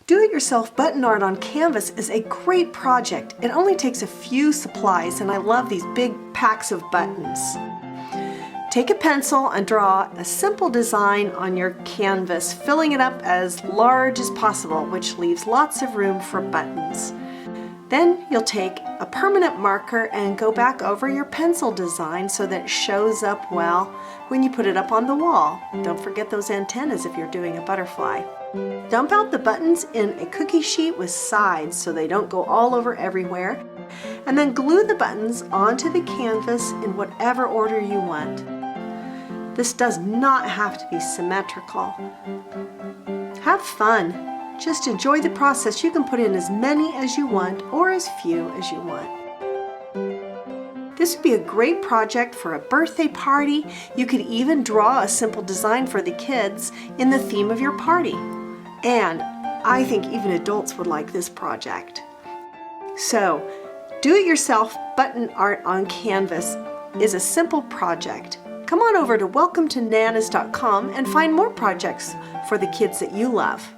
Do-it-yourself button art on canvas is a great project. It only takes a few supplies, and I love these big packs of buttons. Take a pencil and draw a simple design on your canvas, filling it up as large as possible, which leaves lots of room for buttons. Then you'll take a permanent marker and go back over your pencil design so that it shows up well when you put it up on the wall. Don't forget those antennas if you're doing a butterfly. Dump out the buttons in a cookie sheet with sides so they don't go all over everywhere, and then glue the buttons onto the canvas in whatever order you want. This does not have to be symmetrical. Have fun. Just enjoy the process. You can put in as many as you want or as few as you want. This would be a great project for a birthday party. You could even draw a simple design for the kids in the theme of your party. And I think even adults would like this project. So, do-it-yourself button art on canvas is a simple project. Come on over to welcometananas.com and find more projects for the kids that you love.